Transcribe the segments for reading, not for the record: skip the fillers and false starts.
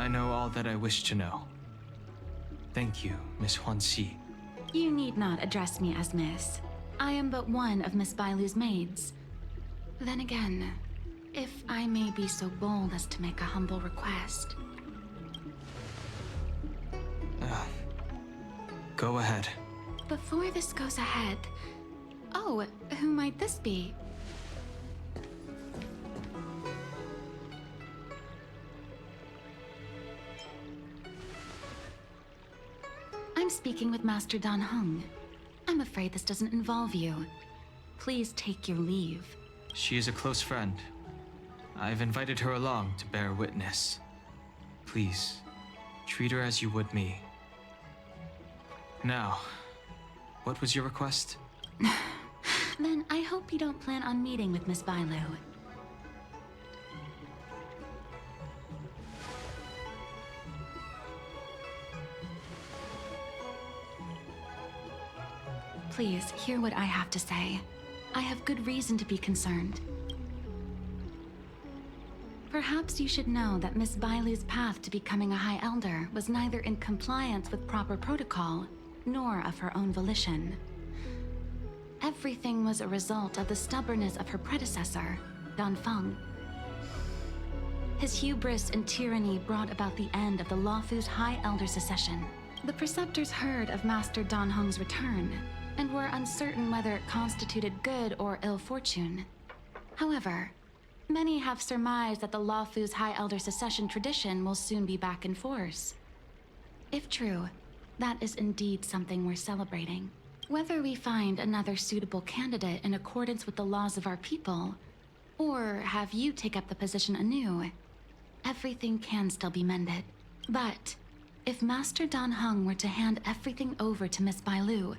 I know all that I wish to know. Thank you, Miss Huanxi. You need not address me as Miss. I am but one of Miss Bailu's maids. Then again, if I may be so bold as to make a humble request. Go ahead. Before this goes ahead... Oh, who might this be? I'm speaking with Master Dan Heng. I'm afraid this doesn't involve you. Please take your leave. She is a close friend. I've invited her along to bear witness. Please, treat her as you would me. Now, what was your request? Then I hope you don't plan on meeting with Miss Bailu. Please, hear what I have to say. I have good reason to be concerned. Perhaps you should know that Miss Bailu's path to becoming a High Elder was neither in compliance with proper protocol, nor of her own volition. Everything was a result of the stubbornness of her predecessor, Dan Feng. His hubris and tyranny brought about the end of the Luofu's High Elder succession. The Preceptors heard of Master Dan Heng's return, and were uncertain whether it constituted good or ill fortune. However, many have surmised that the Luofu's High Elder succession tradition will soon be back in force. If true, that is indeed something we're celebrating. Whether we find another suitable candidate in accordance with the laws of our people, or have you take up the position anew, everything can still be mended. But if Master Dan Heng were to hand everything over to Miss Bailu,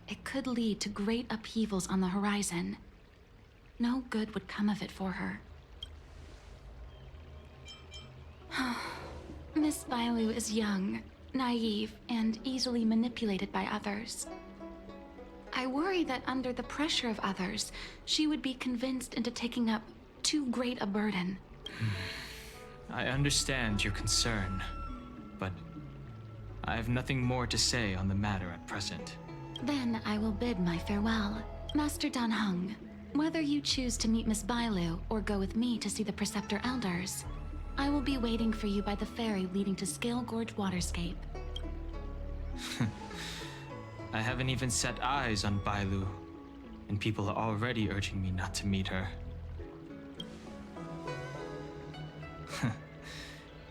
it could lead to great upheavals on the horizon. No good would come of it for her. Miss Bailu is young, naive, and easily manipulated by others. I worry that under the pressure of others, she would be convinced into taking up too great a burden. I understand your concern, but I have nothing more to say on the matter at present. Then I will bid my farewell. Master Dan Heng, whether you choose to meet Miss Bailu or go with me to see the Preceptor Elders, I will be waiting for you by the ferry leading to Scale Gorge Waterscape. I haven't even set eyes on Bailu, and people are already urging me not to meet her.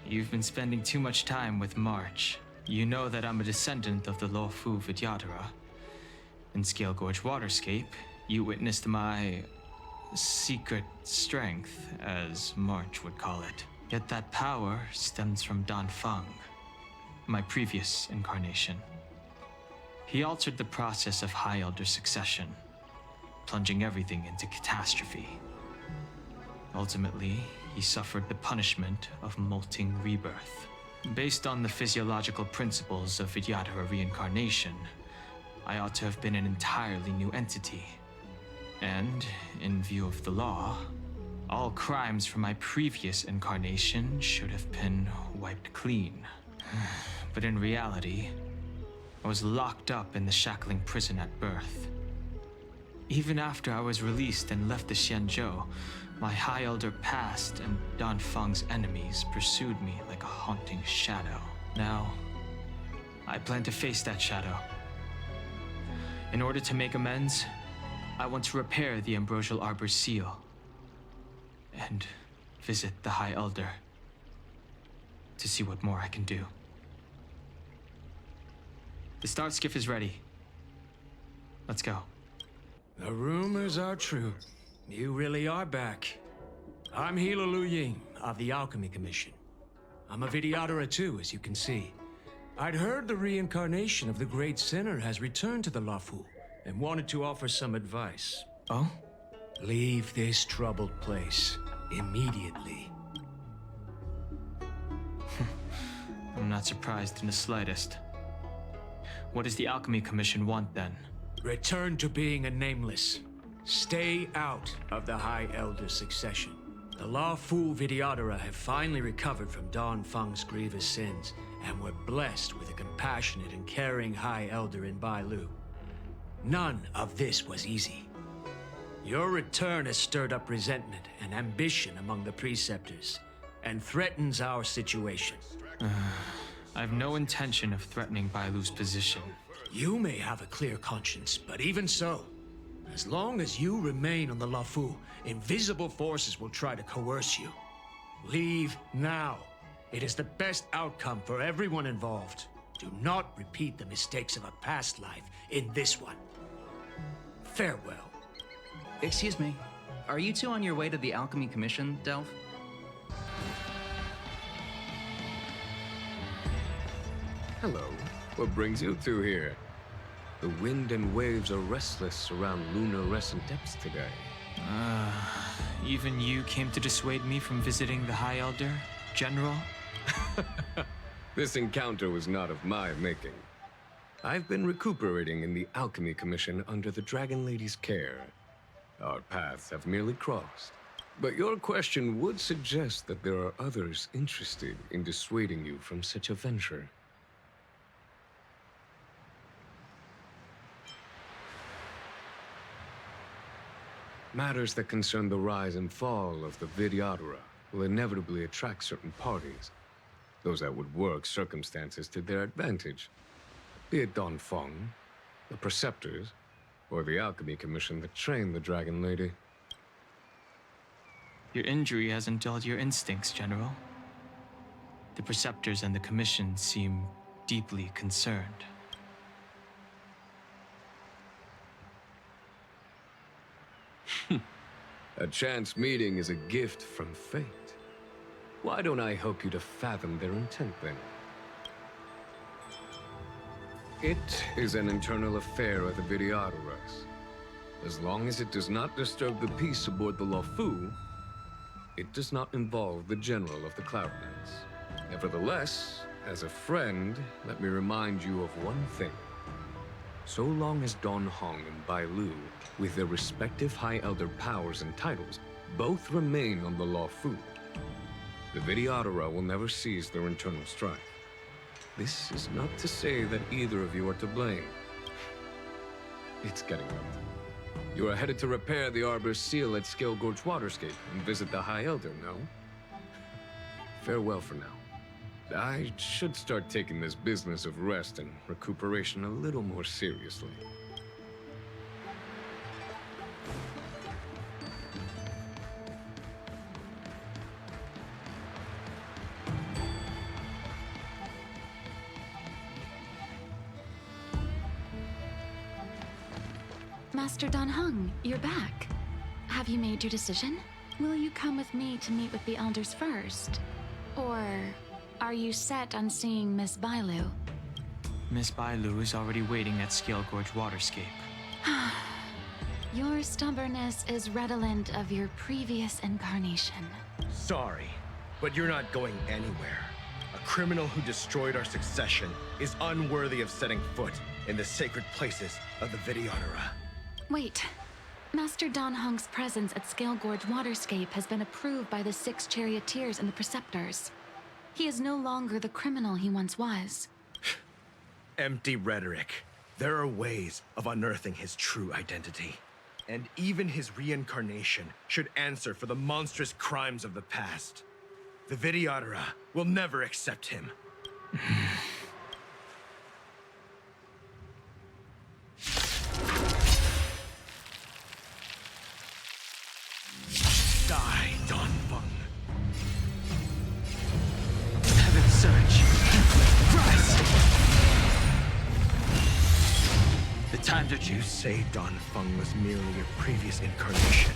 You've been spending too much time with March. You know that I'm a descendant of the Luofu Vidyadhara. In Scale Gorge Waterscape, you witnessed my secret strength, as March would call it. Yet that power stems from Dan Feng, my previous incarnation. He altered the process of High Elder succession, plunging everything into catastrophe. Ultimately, he suffered the punishment of molting rebirth. Based on the physiological principles of Vidyadhara reincarnation, I ought to have been an entirely new entity. And, in view of the law, all crimes from my previous incarnation should have been wiped clean. But in reality, I was locked up in the shackling prison at birth. Even after I was released and left the Xianzhou, my High Elder past and Dan Feng's enemies pursued me like a haunting shadow. Now, I plan to face that shadow. In order to make amends, I want to repair the Ambrosial Arbor's seal and visit the High Elder to see what more I can do. The start skiff is ready. Let's go. The rumors are true. You really are back. I'm Hila Lu Ying of the Alchemy Commission. I'm a Vidyadhara too, as you can see. I'd heard the reincarnation of the Great Sinner has returned to the Luofu and wanted to offer some advice. Oh? Leave this troubled place immediately. I'm not surprised in the slightest. What does the Alchemy Commission want then? Return to being a nameless. Stay out of the High Elder succession. The lawful Vidyadhara have finally recovered from Don Feng's grievous sins, and were blessed with a compassionate and caring High Elder in Bailu. None of this was easy. Your return has stirred up resentment and ambition among the Preceptors, and threatens our situation. I have no intention of threatening Bailu's position. You may have a clear conscience, but even so, as long as you remain on the Lafu, invisible forces will try to coerce you. Leave now. It is the best outcome for everyone involved. Do not repeat the mistakes of a past life in this one. Farewell. Excuse me. Are you two on your way to the Alchemy Commission, Delph? Hello. What brings you two here? The wind and waves are restless around lunar-rescent depths today. Even you came to dissuade me from visiting the High Elder, General? This encounter was not of my making. I've been recuperating in the Alchemy Commission under the Dragon Lady's care. Our paths have merely crossed. But your question would suggest that there are others interested in dissuading you from such a venture. Matters that concern the rise and fall of the Vidyadhara will inevitably attract certain parties. Those that would work circumstances to their advantage. Be it Don Feng, the Preceptors, or the Alchemy Commission that trained the Dragon Lady. Your injury hasn't dulled your instincts, General. The Preceptors and the Commission seem deeply concerned. A chance meeting is a gift from fate. Why don't I help you to fathom their intent, then? It is an internal affair of the Vidyadharas. As long as it does not disturb the peace aboard the Lafu, it does not involve the General of the Cloudlands. Nevertheless, as a friend, let me remind you of one thing. So long as Don Hong and Bailu, with their respective High Elder powers and titles, both remain on the Lafu, the Vidyadhara will never cease their internal strife. This is not to say that either of you are to blame. It's getting late. You are headed to repair the Arbor's seal at Scale Gorge Waterscape and visit the High Elder, no? Farewell for now. I should start taking this business of rest and recuperation a little more seriously. Master Don Heng, you're back. Have you made your decision? Will you come with me to meet with the elders first? Or are you set on seeing Miss Bailu? Miss Bailu is already waiting at Scale Gorge Waterscape. Your stubbornness is redolent of your previous incarnation. Sorry, but you're not going anywhere. A criminal who destroyed our succession is unworthy of setting foot in the sacred places of the Vidyadhara. Wait. Master Don Heng's presence at Scale Gorge Waterscape has been approved by the 6 charioteers and the Preceptors. He is no longer the criminal he once was. Empty rhetoric. There are ways of unearthing his true identity. And even his reincarnation should answer for the monstrous crimes of the past. The Vidyadhara will never accept him. Die, Don Feng. Heaven surge! Rise! The times are You due. say Don Feng was merely your previous incarnation.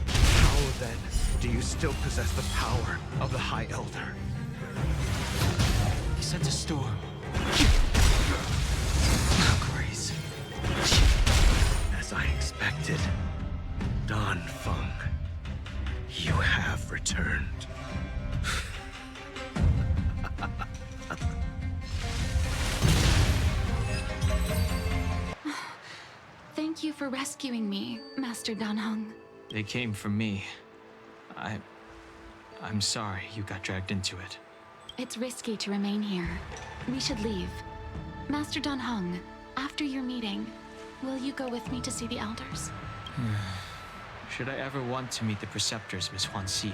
How then do you still possess the power of the High Elder? He sent a storm. Grace. As I expected, Don Feng, you have returned. Thank you for rescuing me, Master Don Heng. They came for me. I'm sorry you got dragged into it. It's risky to remain here. We should leave. Master Dan Heng, after your meeting, will you go with me to see the elders? Should I ever want to meet the preceptors, Miss Huanxi,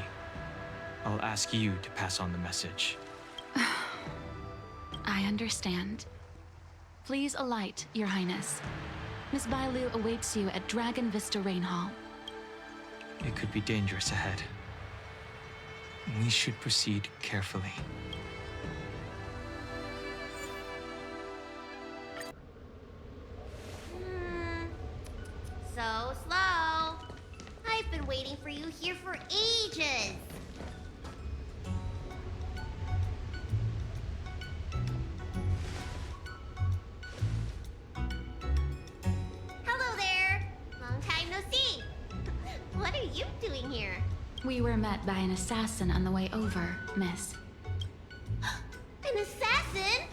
I'll ask you to pass on the message. I understand. Please alight, Your Highness. Miss Bailu awaits you at Dragon Vista Rain Hall. It could be dangerous ahead. We should proceed carefully. So slow. I've been waiting for you here for ages. Hello there. Long time no see. What are you doing here? We were met by an assassin on the way over, miss. An assassin?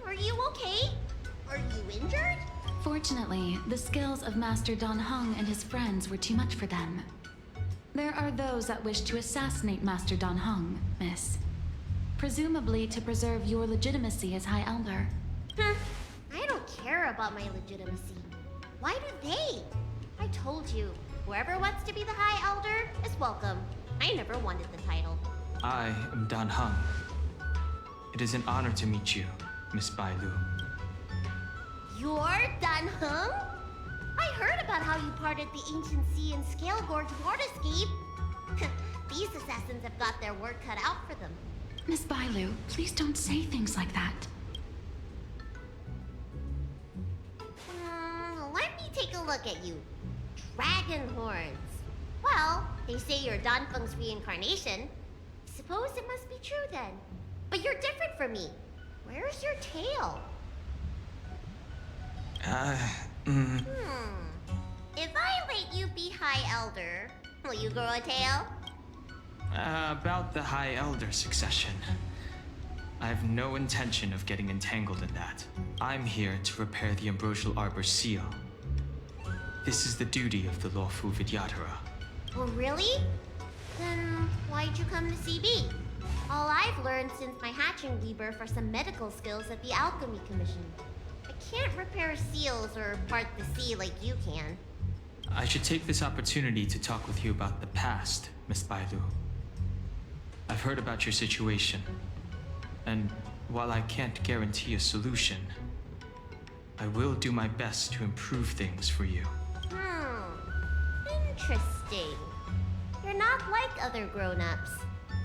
Are you okay? Are you injured? Fortunately, the skills of Master Dan Heng and his friends were too much for them. There are those that wish to assassinate Master Dan Heng, miss. Presumably to preserve your legitimacy as High Elder. I don't care about my legitimacy. Why do they? I told you, whoever wants to be the High Elder is welcome. I never wanted the title. I am Dan Heng. It is an honor to meet you, Miss Bailu. You're Dan Heng? I heard about how you parted the ancient sea and Scale Gorge waterscape. These assassins have got their work cut out for them. Miss Bailu, please don't say things like that. Let me take a look at you. Dragon horns. Well, they say you're Dan Feng's reincarnation. Suppose it must be true then. But you're different from me. Where's your tail? If I let you be High Elder, will you grow a tail? About the High Elder succession. I have no intention of getting entangled in that. I'm here to repair the Ambrosial Arbor's seal. This is the duty of the lawful Vidyadhara. Oh, really? Then why'd you come to CB? All I've learned since my hatching rebirth are some medical skills at the Alchemy Commission. I can't repair seals or part the sea like you can. I should take this opportunity to talk with you about the past, Miss Bailu. I've heard about your situation, and while I can't guarantee a solution, I will do my best to improve things for you. Interesting. You're not like other grown-ups.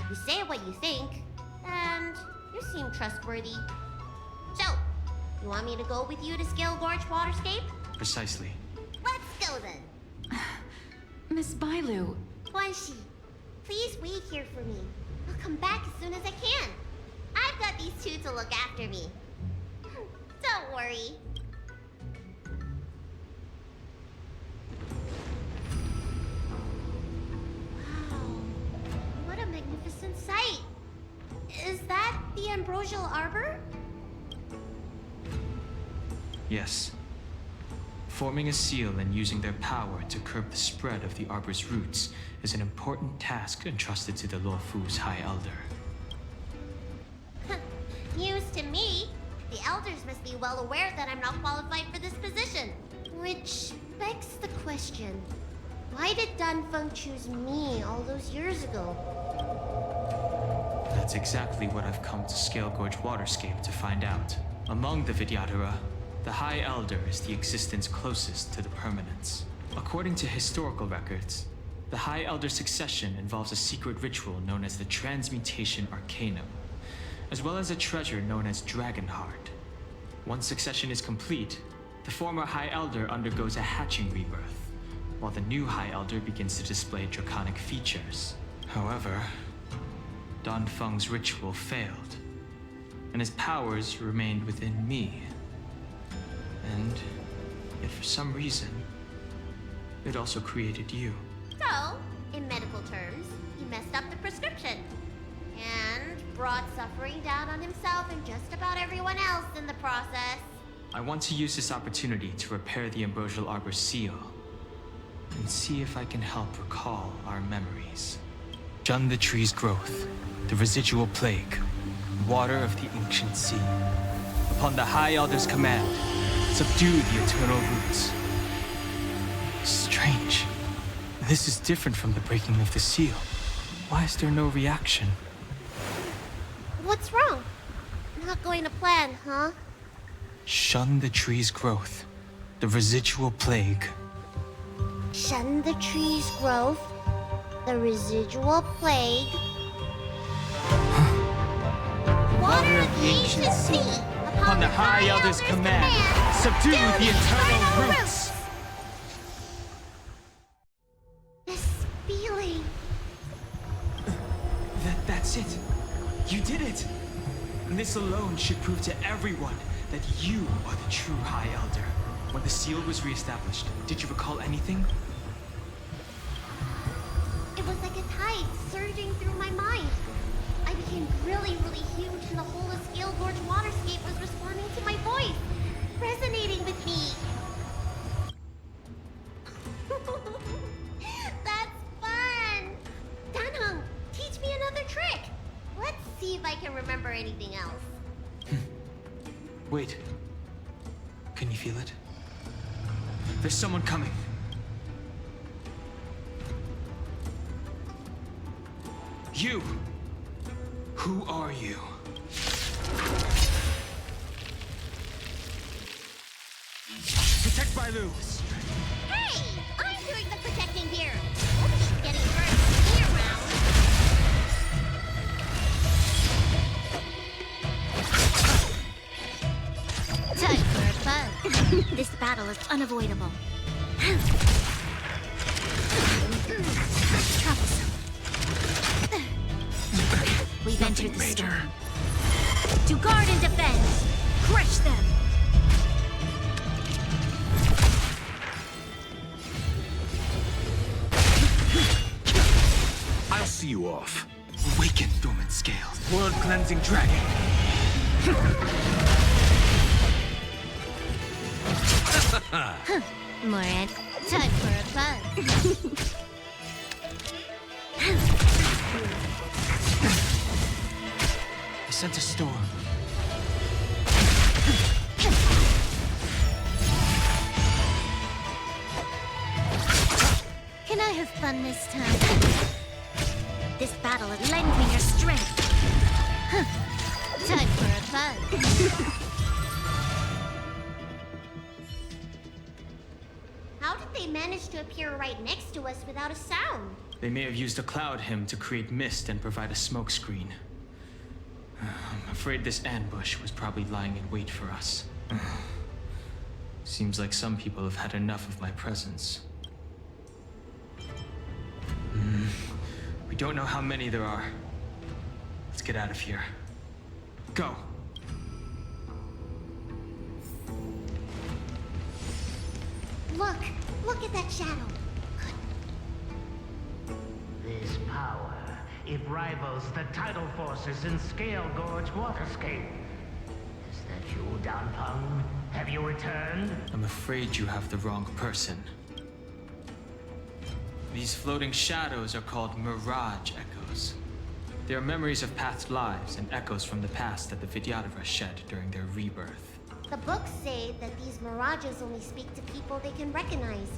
You say what you think, and you seem trustworthy. So, you want me to go with you to Scale Gorge Waterscape? Precisely. Let's go then. Miss Bailu, Guanxi, please wait here for me. I'll come back as soon as I can. I've got these two to look after me. Don't worry. Wow, what a magnificent sight. Is that the Ambrosial Arbor? Yes. Forming a seal and using their power to curb the spread of the Arbor's roots is an important task entrusted to the Luofu's High Elder. News to me. The elders must be well aware that I'm not qualified for this position. Which begs the question, why did Dan Feng choose me all those years ago? That's exactly what I've come to Scale Gorge Waterscape to find out. Among the Vidyadhara, the High Elder is the existence closest to the permanence. According to historical records, the High Elder succession involves a secret ritual known as the Transmutation Arcanum, as well as a treasure known as Dragonheart. Once succession is complete, the former High Elder undergoes a hatching rebirth, while the new High Elder begins to display draconic features. However, Dan Feng's ritual failed, and his powers remained within me. And yet for some reason, it also created you. So, in medical terms, he messed up the prescription. And brought suffering down on himself and just about everyone else in the process. I want to use this opportunity to repair the Ambrosial Arbor's seal, and see if I can help recall our memories. Shun the tree's growth, the residual plague, water of the ancient sea. Upon the High Elder's command, subdue the eternal roots. Strange. This is different from the breaking of the seal. Why is there no reaction? What's wrong? Not going to plan, huh? Shun the tree's growth, the residual plague. Shun the tree's growth, the residual plague. Water of the ancient sea. Upon the High Elder's command, subdue the eternal roots. This feeling. That's it. You did it. And this alone should prove to everyone that you are the true High Elder. When the seal was reestablished, did you recall anything? It was like a tide surging through my mind. I became really, really huge, and the whole of Scale Gorge waterscape was responding to my voice, resonating with me. That's fun! Danheng, teach me another trick. Let's see if I can remember anything else. Wait. Can you feel it? There's someone coming. You! Who are you? Protect Bailu! Hey! I'm doing the protecting here. Nobody's getting hurt with me around. Time for a fun. This battle is unavoidable. Troublesome. We've entered the storm. To guard and defend! Crush them! I'll see you off. Awaken, dormant scales. World-cleansing dragon. Moran, time for a fun. I sent a storm. Can I have fun this time? This battle has lent me your strength. Time for a fun. How did they manage to appear right next to us without a sound? They may have used a cloud hymn to create mist and provide a smoke screen. I'm afraid this ambush was probably lying in wait for us. Seems like some people have had enough of my presence. We don't know how many there are. Let's get out of here. Go! Look at that shadow. This power, it rivals the tidal forces in Scale Gorge waterscape. Is that you, Danpeng? Have you returned? I'm afraid you have the wrong person. These floating shadows are called mirage echoes. They are memories of past lives and echoes from the past that the Vidyadhara shed during their rebirth. The books say that these mirages only speak to people they can recognize.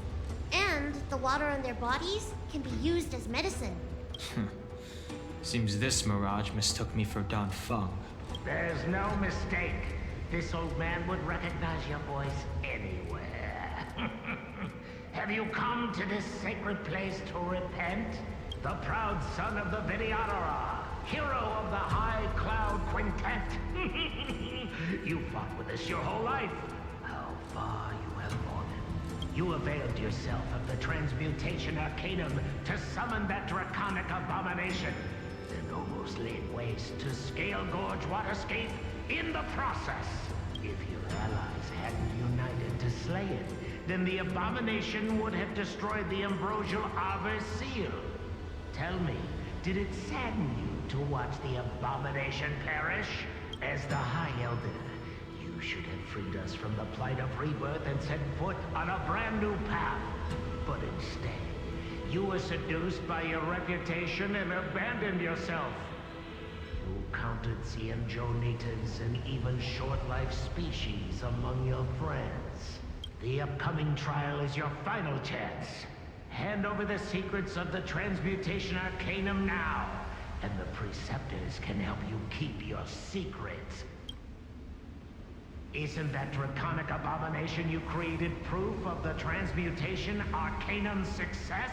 And the water on their bodies can be used as medicine. Seems this mirage mistook me for Danfeng. There's no mistake. This old man would recognize your voice anywhere. Have you come to this sacred place to repent? The proud son of the Vidyadhara, hero of the High Cloud Quintet. You fought with us your whole life. How far you have fallen. You availed yourself of the transmutation arcanum to summon that draconic abomination, and almost laid waste to Scale Gorge waterscape in the process. If your allies hadn't united to slay it, then the abomination would have destroyed the ambrosial Arbor seal. Tell me, did it sadden you to watch the abomination perish? As the High Elder, you should have freed us from the plight of rebirth and set foot on a brand new path. But instead, You were seduced by your reputation and abandoned yourself. You counted Xianzhou and even short-life species among your friends. The upcoming trial is your final chance. Hand over the secrets of the Transmutation Arcanum now, and the Preceptors can help you keep your secrets. Isn't that draconic abomination you created proof of the Transmutation Arcanum's success?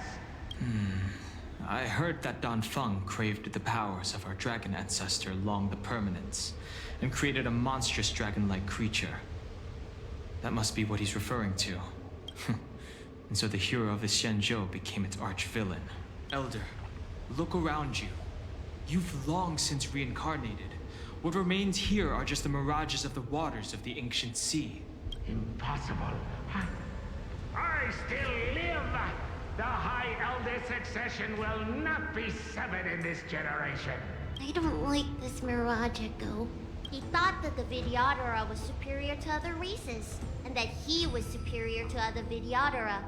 I heard that Danfeng craved the powers of our dragon ancestor Long the Permanence, and created a monstrous dragon-like creature. That must be what he's referring to. And so the hero of the Xianzhou became its arch-villain. Elder, look around you. You've long since reincarnated. What remains here are just the mirages of the waters of the ancient sea. Impossible. I still live! The High Elder succession will not be severed in this generation. I don't like this Mirage Echo. He thought that the Vidyadhara was superior to other races, and that he was superior to other Vidyadhara.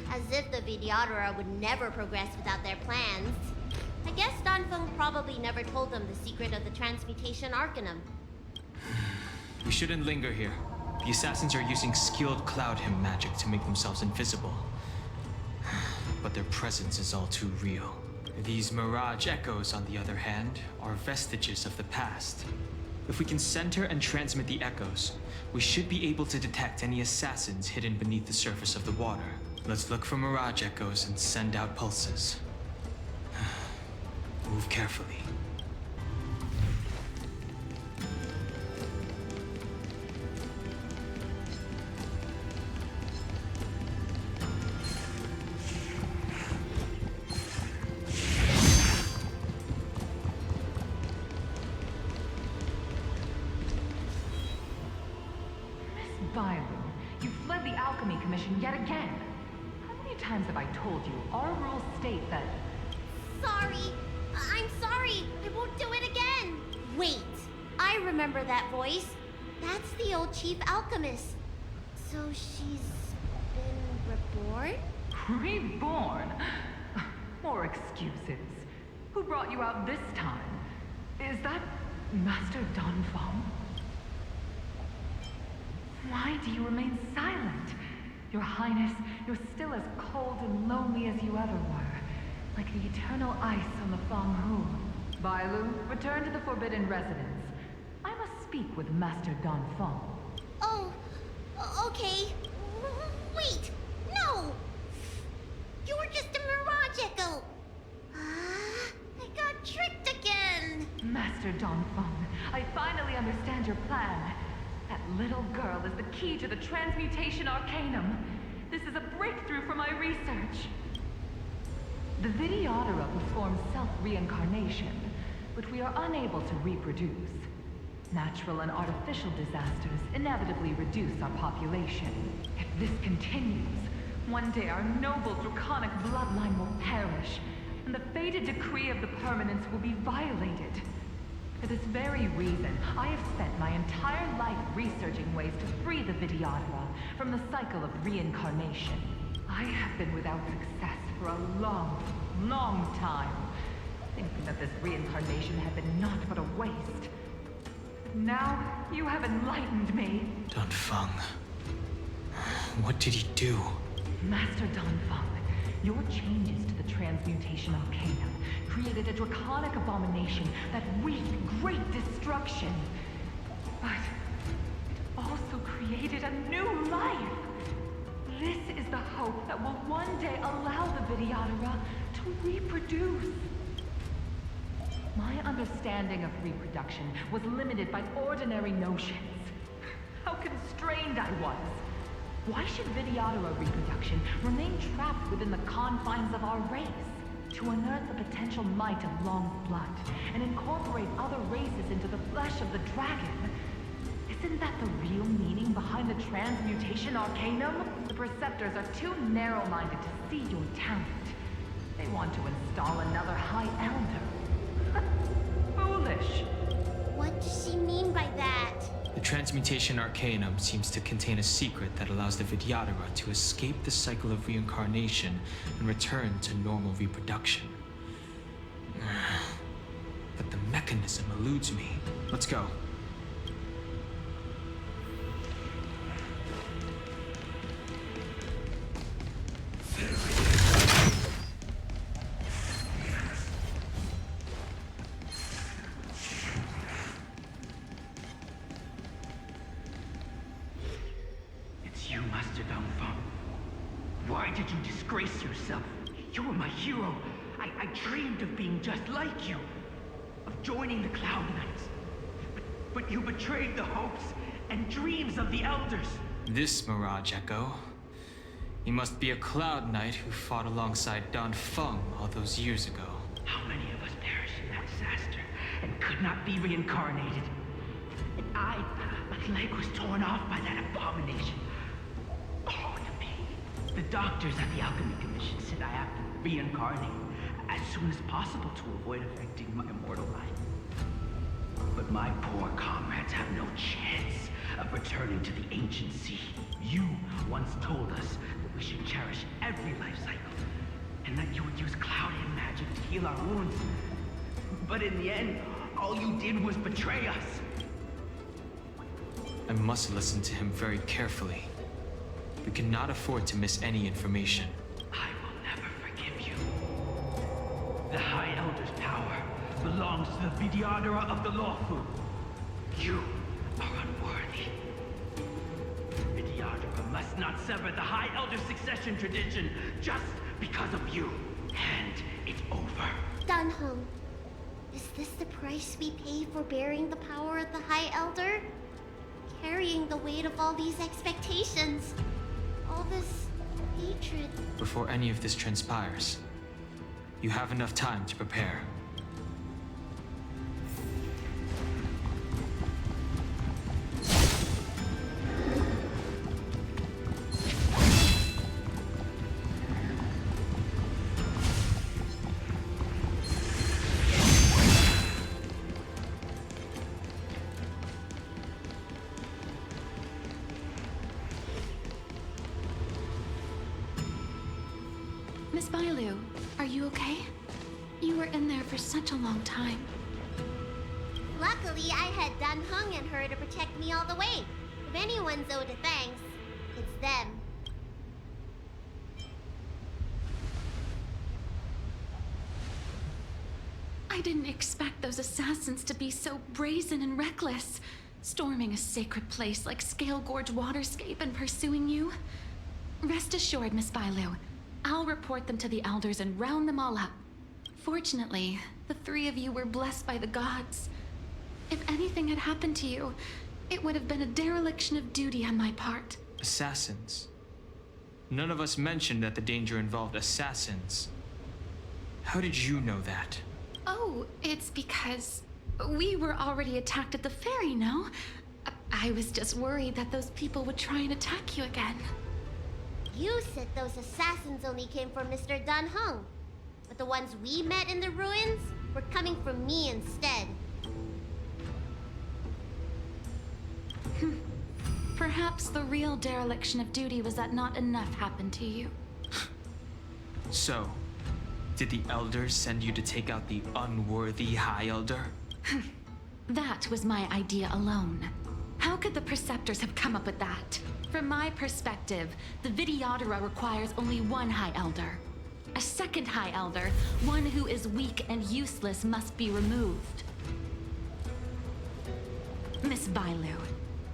As if the Vidyadhara would never progress without their plans. I guess Danfeng probably never told them the secret of the Transmutation Arcanum. We shouldn't linger here. The assassins are using skilled cloud hymn magic to make themselves invisible. But their presence is all too real. These Mirage Echoes, on the other hand, are vestiges of the past. If we can center and transmit the echoes, we should be able to detect any assassins hidden beneath the surface of the water. Let's look for Mirage Echoes and send out pulses. Move carefully. You fled the Alchemy Commission yet again. How many times have I told you? Our rules state that... Sorry. I'm sorry. I won't do it again. Wait. I remember that voice. That's the old chief alchemist. So she's been reborn? Reborn? More excuses. Who brought you out this time? Is that Master Danfeng? Why do you remain silent? Your Highness, you're still as cold and lonely as you ever were. Like the eternal ice on the Fanghu. Bailu, return to the Forbidden Residence. I must speak with Master Danfeng. Oh, okay. Wait, no! You're just a Mirage Echo! I got tricked again! Master Danfeng, I finally understand your plan. That little girl is the key to the Transmutation Arcanum. This is a breakthrough for my research. The Vidyadhara perform self-reincarnation, but we are unable to reproduce. Natural and artificial disasters inevitably reduce our population. If this continues, one day our noble draconic bloodline will perish, and the fated decree of the Permanence will be violated. For this very reason, I have spent my entire life researching ways to free the Vidyadhara from the cycle of reincarnation. I have been without success for a long, long time, thinking that this reincarnation had been naught but a waste. Now, you have enlightened me. Danfeng. What did he do? Master Danfeng, your changes to the Transmutation Arcanum created a draconic abomination that wreaked great destruction. But it also created a new life. This is the hope that will one day allow the Vidyadhara to reproduce. My understanding of reproduction was limited by ordinary notions. How constrained I was. Why should Vidyadhara reproduction remain trapped within the confines of our race? To unearth the potential might of Long's blood, and incorporate other races into the flesh of the dragon. Isn't that the real meaning behind the Transmutation Arcanum? The Preceptors are too narrow-minded to see your talent. They want to install another High Elder. Foolish. What does she mean by that? The transmutation arcanum seems to contain a secret that allows the Vidyadhara to escape the cycle of reincarnation and return to normal reproduction. But the mechanism eludes me. Let's go. It's you, Master Dongfeng. Why did you disgrace yourself? You were my hero. I dreamed of being just like you. Of joining the Cloud Knights. But you betrayed the hopes and dreams of the Elders. This Mirage Echo. He must be a Cloud Knight who fought alongside Dongfeng all those years ago. How many of us perished in that disaster and could not be reincarnated? And my leg was torn off by that abomination. Oh, to me. The doctors at the Alchemy Commission said I have to reincarnate as soon as possible to avoid affecting my immortal life. But my poor comrades have no chance of returning to the ancient sea. You once told us that we should cherish every life cycle, and that you would use cloudy magic to heal our wounds. But in the end, all you did was betray us. I must listen to him very carefully. We cannot afford to miss any information. I will never forgive you. The High Elder's power belongs to the Vidyadhara of the Lawfu. You are unworthy. Vidyadhara must not sever the High Elder's succession tradition just because of you. And it's over. Danheng, is this the price we pay for bearing the power of the High Elder? Carrying the weight of all these expectations. All this hatred. Before any of this transpires, you have enough time to prepare. Miss Bailu, are you okay? You were in there for such a long time. Luckily, I had Danheng and her to protect me all the way. If anyone's owed a thanks, it's them. I didn't expect those assassins to be so brazen and reckless, storming a sacred place like Scale Gorge Waterscape and pursuing you. Rest assured, Miss Bailu, I'll report them to the Elders and round them all up. Fortunately, the three of you were blessed by the gods. If anything had happened to you, it would have been a dereliction of duty on my part. Assassins. None of us mentioned that the danger involved assassins. How did you know that? Oh, it's because we were already attacked at the ferry, no? I was just worried that those people would try and attack you again. You said those assassins only came from Mr. Danheng. But the ones we met in the ruins were coming from me instead. Perhaps the real dereliction of duty was that not enough happened to you. So, did the Elders send you to take out the unworthy High Elder? That was my idea alone. How could the Preceptors have come up with that? From my perspective, the Vidyadhara requires only one High Elder. A second High Elder, one who is weak and useless, must be removed. Miss Bailu,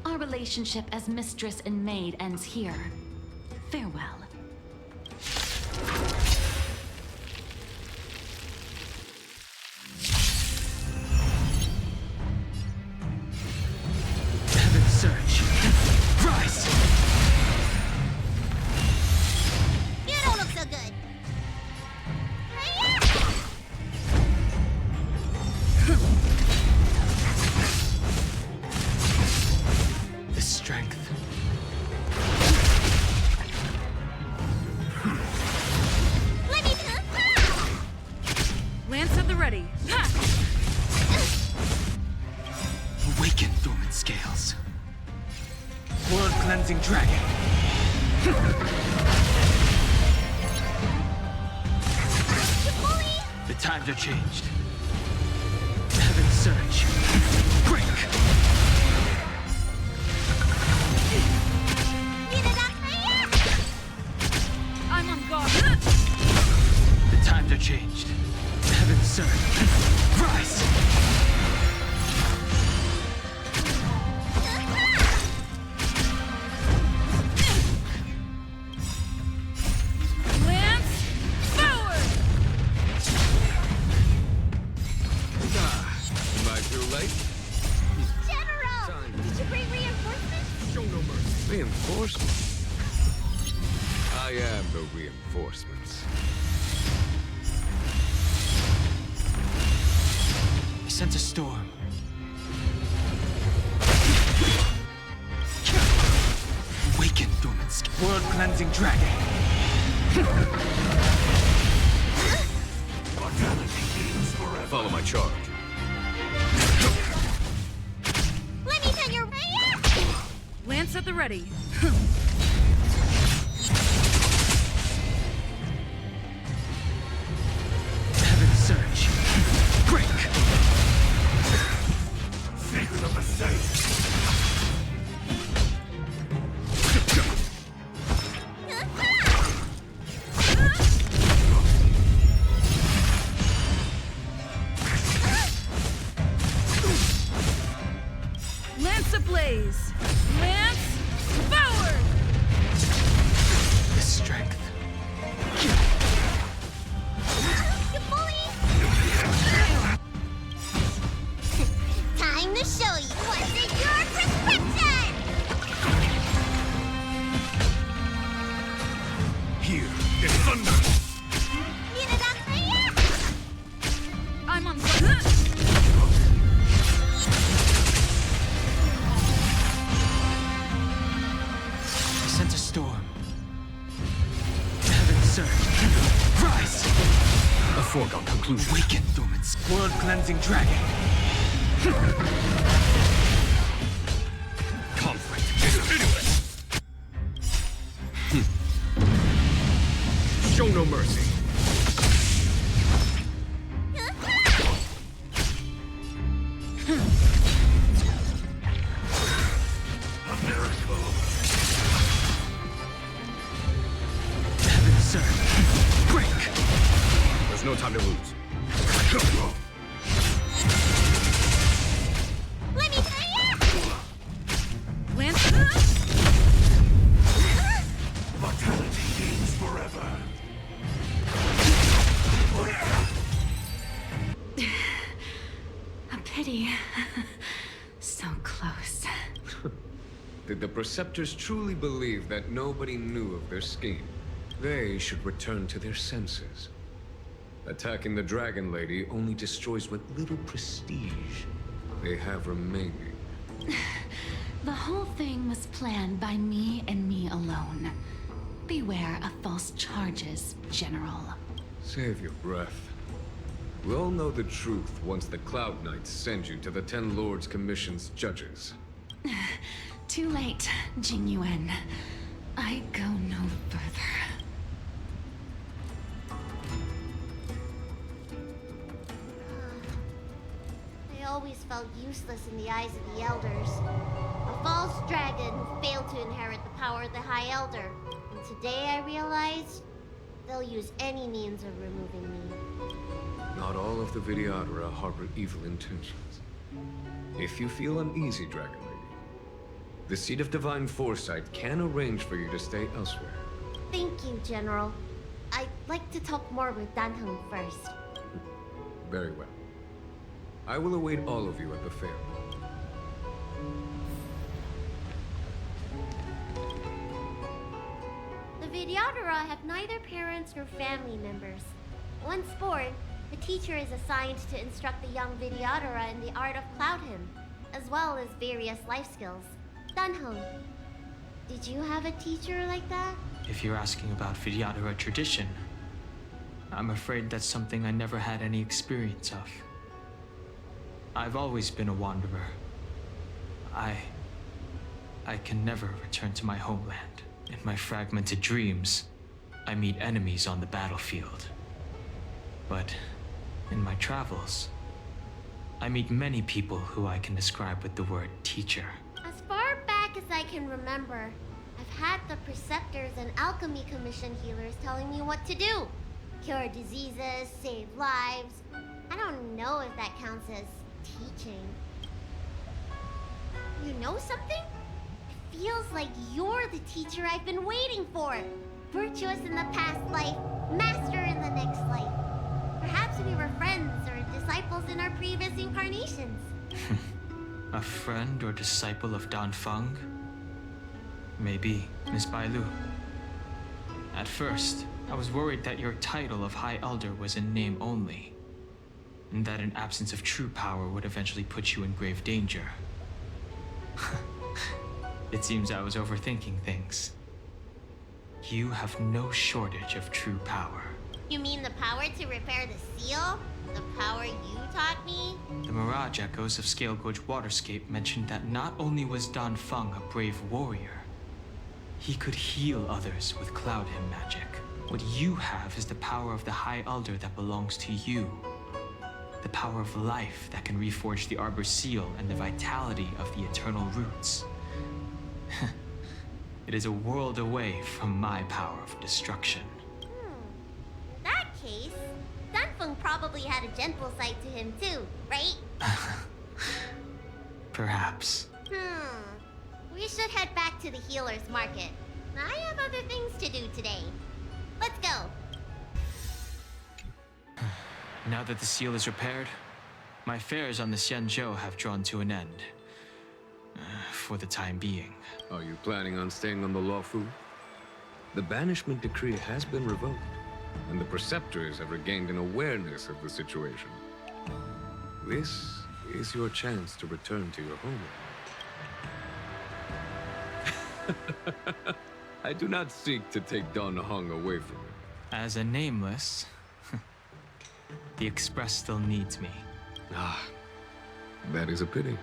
our relationship as mistress and maid ends here. Farewell. Heaven surge. Rise! You don't look so good. The strength. Let me Lance at the ready. Awaken, dormant scales. cleansing dragon. The times are changed. Heaven's surge. Break! I'm on guard. The times are changed. Heaven's surge. Rise! Lance, forward! Am I too late? General! Time. Did you bring reinforcements? Show no mercy. Reinforcements? I am the reinforcements. I sense a storm. Awaken, dormant world cleansing dragon. Follow my charge. Let me turn your... Lance at the ready. Heaven's surge. Break! Secret of the safe. Lance ablaze. Lance, forward! The strength. You bully! Time to show you what's in your prescription! Here is thunder. Need a doctor? I'm on guard. I sense a storm. Heaven's surge. Rise! A foregone conclusion. Awaken, dormant world cleansing dragon. Conflict is pitiless. Show no mercy. A miracle. Heaven's surge. Break! There's no time to lose. Let me tell Lance, Mortality gains forever. A pity. So close. Did the Preceptors truly believe that nobody knew of their scheme? They should return to their senses. Attacking the Dragon Lady only destroys what little prestige they have remaining. The whole thing was planned by me and me alone. Beware of false charges, General. Save your breath. We all know the truth once the Cloud Knights send you to the Ten Lords Commission's judges. Too late, Jing Yuan. I go no further. I always felt useless in the eyes of the Elders. A false dragon who failed to inherit the power of the High Elder. And today I realized they'll use any means of removing me. Not all of the Vidyadhara harbor evil intentions. If you feel uneasy, Dragon Lady, the Seat of Divine Foresight can arrange for you to stay elsewhere. Thank you, General. I'd like to talk more with Danheng first. Very well. I will await all of you at the fair. The Vidyadhara have neither parents nor family members. Once born, the teacher is assigned to instruct the young Vidyadhara in the art of Cloud Hymn, as well as various life skills. Danheng, did you have a teacher like that? If you're asking about Vidyadhara tradition, I'm afraid that's something I never had any experience of. I've always been a wanderer. I can never return to my homeland. In my fragmented dreams, I meet enemies on the battlefield. But in my travels, I meet many people who I can describe with the word teacher. As far back as I can remember, I've had the preceptors and alchemy commission healers telling me what to do. Cure diseases, save lives. I don't know if that counts as teaching. You know something? It feels like you're the teacher I've been waiting for. Virtuous in the past life, master in the next life. Perhaps we were friends or disciples in our previous incarnations. A friend or disciple of Danfeng? Maybe, Miss Bailu. At first, I was worried that your title of High Elder was in name only, and that an absence of true power would eventually put you in grave danger. It seems I was overthinking things. You have no shortage of true power. You mean the power to repair the seal? The power you taught me? The Mirage Echoes of Scale Gorge Waterscape mentioned that not only was Danfeng a brave warrior, he could heal others with Cloud Hymn magic. What you have is the power of the High Elder that belongs to you. The power of life that can reforge the Arbor Seal and the vitality of the Eternal Roots. It is a world away from my power of destruction. In that case, Danfeng probably had a gentle side to him too, right? Perhaps. We should head back to the healer's market. I have other things to do today. Let's go. Now that the seal is repaired, my affairs on the Xianzhou have drawn to an end. For the time being. Are you planning on staying on the Luofu? The banishment decree has been revoked, and the preceptors have regained an awareness of the situation. This is your chance to return to your homeland. I do not seek to take Danheng away from you. As a nameless, the Express still needs me. Ah, that is a pity.